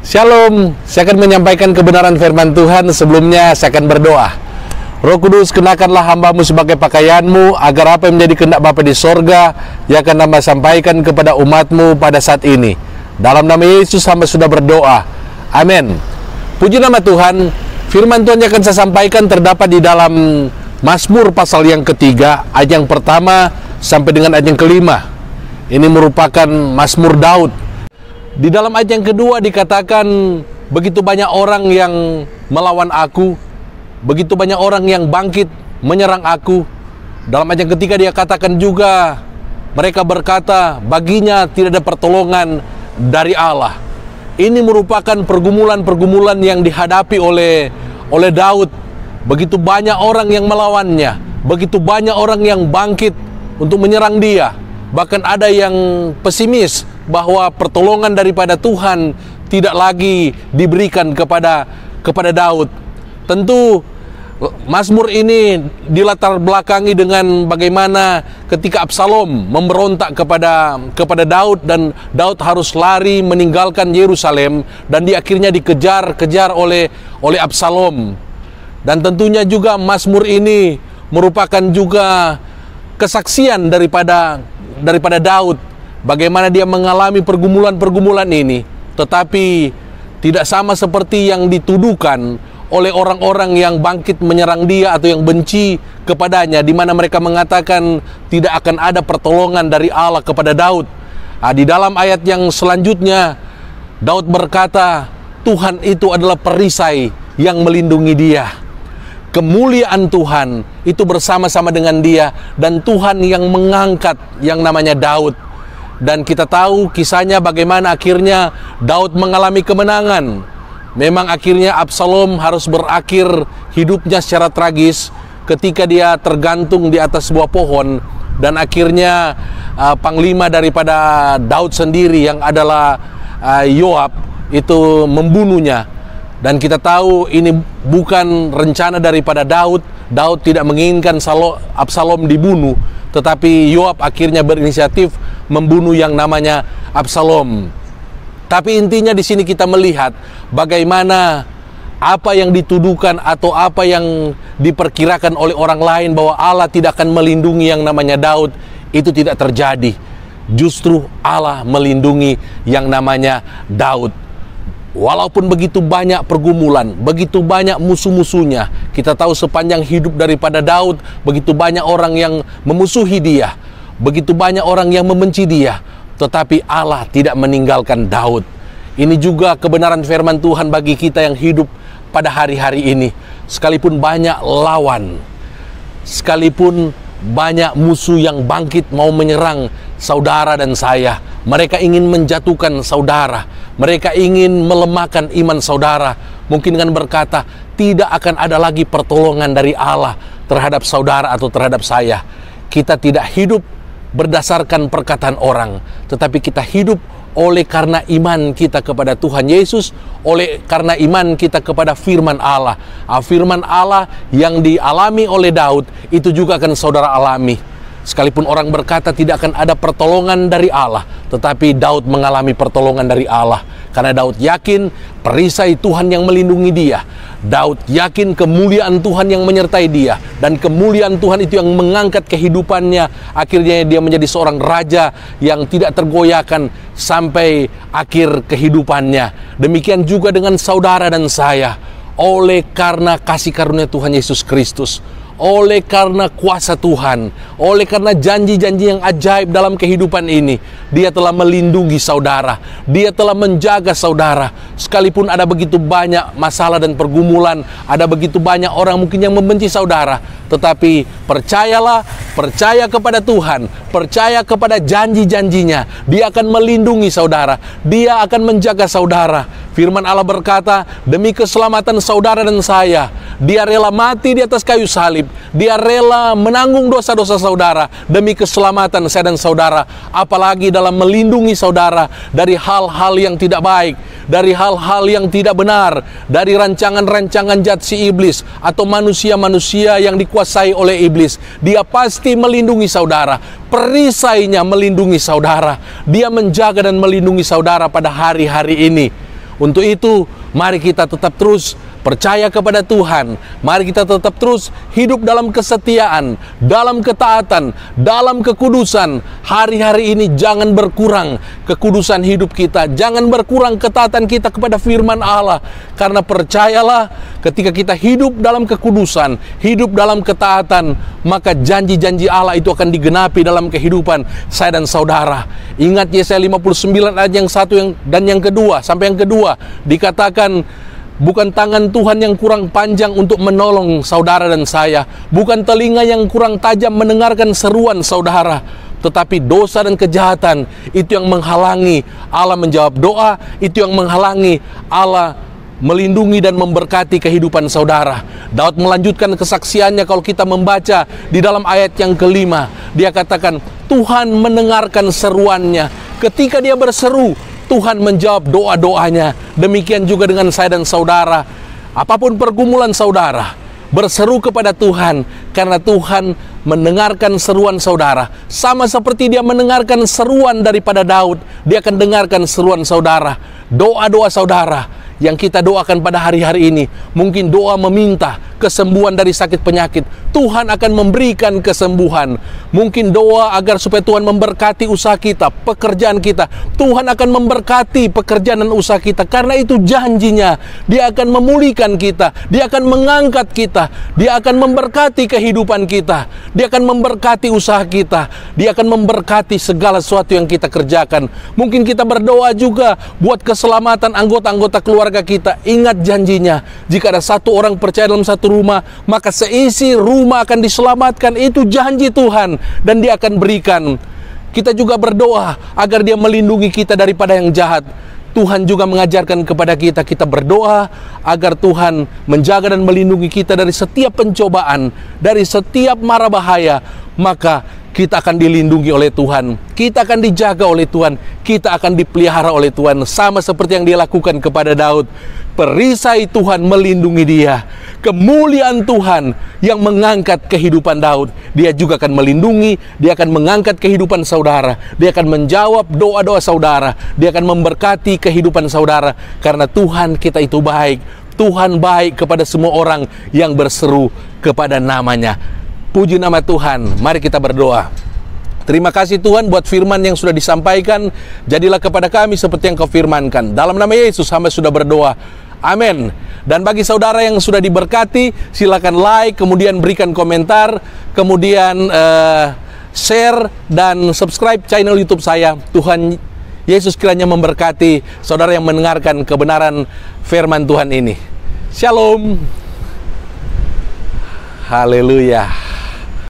Shalom, saya akan menyampaikan kebenaran firman Tuhan. Sebelumnya saya akan berdoa. Roh Kudus, kenakanlah hamba-Mu sebagai pakaian-Mu, agar apa yang menjadi kehendak Bapa di sorga yang akan hamba sampaikan kepada umat-Mu pada saat ini. Dalam nama Yesus hamba sudah berdoa. Amin. Puji nama Tuhan. Firman Tuhan yang akan saya sampaikan terdapat di dalam Mazmur pasal yang ketiga, ayat yang pertama sampai dengan ayat yang kelima. Ini merupakan Mazmur Daud. Di dalam ayat yang kedua dikatakan, begitu banyak orang yang melawan aku, begitu banyak orang yang bangkit menyerang aku. Dalam ayat yang ketiga dia katakan juga, mereka berkata, baginya tidak ada pertolongan dari Allah. Ini merupakan pergumulan-pergumulan yang dihadapi oleh Daud. Begitu banyak orang yang melawannya, begitu banyak orang yang bangkit untuk menyerang dia. Bahkan ada yang pesimis bahwa pertolongan daripada Tuhan tidak lagi diberikan kepada Daud. Tentu Mazmur ini dilatar belakangi dengan bagaimana ketika Absalom memberontak kepada Daud, dan Daud harus lari meninggalkan Yerusalem, dan dia akhirnya dikejar oleh Absalom. Dan tentunya juga Mazmur ini merupakan juga kesaksian daripada Daud, bagaimana dia mengalami pergumulan-pergumulan ini, tetapi tidak sama seperti yang dituduhkan oleh orang-orang yang bangkit menyerang dia atau yang benci kepadanya, di mana mereka mengatakan tidak akan ada pertolongan dari Allah kepada Daud. Di dalam ayat yang selanjutnya, Daud berkata, Tuhan itu adalah perisai yang melindungi dia. Kemuliaan Tuhan itu bersama-sama dengan dia, dan Tuhan yang mengangkat yang namanya Daud. Dan kita tahu kisahnya bagaimana akhirnya Daud mengalami kemenangan. Memang akhirnya Absalom harus berakhir hidupnya secara tragis ketika dia tergantung di atas sebuah pohon, dan akhirnya panglima daripada Daud sendiri yang adalah Yoab itu membunuhnya. Dan kita tahu ini bukan rencana daripada Daud. Daud tidak menginginkan Absalom dibunuh, tetapi Yoab akhirnya berinisiatif membunuh yang namanya Absalom. Tapi intinya di sini kita melihat bagaimana apa yang dituduhkan atau apa yang diperkirakan oleh orang lain bahwa Allah tidak akan melindungi yang namanya Daud, itu tidak terjadi. Justru Allah melindungi yang namanya Daud. Walaupun begitu banyak pergumulan, begitu banyak musuh-musuhnya, kita tahu sepanjang hidup daripada Daud, begitu banyak orang yang memusuhi dia, begitu banyak orang yang membenci dia, tetapi Allah tidak meninggalkan Daud. Ini juga kebenaran firman Tuhan bagi kita yang hidup pada hari-hari ini. Sekalipun banyak lawan, sekalipun banyak musuh yang bangkit mau menyerang saudara dan saya, mereka ingin menjatuhkan saudara, mereka ingin melemahkan iman saudara, mungkin dengan berkata, tidak akan ada lagi pertolongan dari Allah terhadap saudara atau terhadap saya. Kita tidak hidup berdasarkan perkataan orang, tetapi kita hidup oleh karena iman kita kepada Tuhan Yesus, oleh karena iman kita kepada firman Allah. Firman Allah yang dialami oleh Daud, itu juga akan saudara alami. Sekalipun orang berkata tidak akan ada pertolongan dari Allah, tetapi Daud mengalami pertolongan dari Allah. Karena Daud yakin perisai Tuhan yang melindungi dia. Daud yakin kemuliaan Tuhan yang menyertai dia. Dan kemuliaan Tuhan itu yang mengangkat kehidupannya. Akhirnya dia menjadi seorang raja yang tidak tergoyahkan sampai akhir kehidupannya. Demikian juga dengan saudara dan saya. Oleh karena kasih karunia Tuhan Yesus Kristus, oleh karena kuasa Tuhan, oleh karena janji-janji yang ajaib dalam kehidupan ini, Dia telah melindungi saudara, Dia telah menjaga saudara. Sekalipun ada begitu banyak masalah dan pergumulan, ada begitu banyak orang mungkin yang membenci saudara, tetapi percayalah, percaya kepada Tuhan, percaya kepada janji-janjinya. Dia akan melindungi saudara, Dia akan menjaga saudara. Firman Allah berkata, demi keselamatan saudara dan saya, Dia rela mati di atas kayu salib. Dia rela menanggung dosa-dosa saudara demi keselamatan saya dan saudara. Apalagi dalam melindungi saudara dari hal-hal yang tidak baik, dari hal-hal yang tidak benar, dari rancangan-rancangan jahat si iblis atau manusia-manusia yang dikuasai oleh iblis. Dia pasti melindungi saudara. Perisainya melindungi saudara. Dia menjaga dan melindungi saudara pada hari-hari ini. Untuk itu, mari kita tetap terus percaya kepada Tuhan. Mari kita tetap terus hidup dalam kesetiaan, dalam ketaatan, dalam kekudusan. Hari-hari ini jangan berkurang kekudusan hidup kita, jangan berkurang ketaatan kita kepada firman Allah. Karena percayalah, ketika kita hidup dalam kekudusan, hidup dalam ketaatan, maka janji-janji Allah itu akan digenapi dalam kehidupan saya dan saudara. Ingat Yesaya 59 ayat yang 1 dan yang kedua, sampai yang kedua, dikatakan, bukan tangan Tuhan yang kurang panjang untuk menolong saudara dan saya, bukan telinga yang kurang tajam mendengarkan seruan saudara, tetapi dosa dan kejahatan itu yang menghalangi Allah menjawab doa, itu yang menghalangi Allah melindungi dan memberkati kehidupan saudara. Daud melanjutkan kesaksiannya kalau kita membaca di dalam ayat yang kelima. Dia katakan, Tuhan mendengarkan seruannya. Ketika dia berseru, Tuhan menjawab doa-doanya. Demikian juga dengan saya dan saudara. Apapun pergumulan saudara, berseru kepada Tuhan, karena Tuhan mendengarkan seruan saudara. Sama seperti dia mendengarkan seruan daripada Daud, dia akan dengarkan seruan saudara. Doa-doa saudara yang kita doakan pada hari-hari ini, mungkin doa meminta kesembuhan dari sakit penyakit, Tuhan akan memberikan kesembuhan. Mungkin doa agar supaya Tuhan memberkati usaha kita, pekerjaan kita, Tuhan akan memberkati pekerjaan dan usaha kita. Karena itu janjinya, dia akan memulihkan kita, dia akan mengangkat kita, dia akan memberkati kehidupan kita, dia akan memberkati usaha kita, dia akan memberkati segala sesuatu yang kita kerjakan. Mungkin kita berdoa juga buat keselamatan anggota-anggota keluarga kita. Ingat janjinya, jika ada satu orang percaya dalam satu rumah, maka seisi rumah akan diselamatkan. Itu janji Tuhan, dan dia akan berikan. Kita juga berdoa agar dia melindungi kita daripada yang jahat. Tuhan juga mengajarkan kepada kita, kita berdoa agar Tuhan menjaga dan melindungi kita dari setiap pencobaan, dari setiap mara bahaya. Maka kita akan dilindungi oleh Tuhan, kita akan dijaga oleh Tuhan, kita akan dipelihara oleh Tuhan. Sama seperti yang dia lakukan kepada Daud. Perisai Tuhan melindungi dia. Kemuliaan Tuhan yang mengangkat kehidupan Daud, dia juga akan melindungi, dia akan mengangkat kehidupan saudara, dia akan menjawab doa-doa saudara, dia akan memberkati kehidupan saudara. Karena Tuhan kita itu baik. Tuhan baik kepada semua orang yang berseru kepada namanya. Puji nama Tuhan. Mari kita berdoa. Terima kasih Tuhan buat firman yang sudah disampaikan. Jadilah kepada kami seperti yang Kau firmankan. Dalam nama Yesus hamba sudah berdoa. Amin. Dan bagi saudara yang sudah diberkati, silakan like, kemudian berikan komentar, kemudian share dan subscribe channel YouTube saya. Tuhan Yesus kiranya memberkati saudara yang mendengarkan kebenaran firman Tuhan ini. Shalom. Haleluya.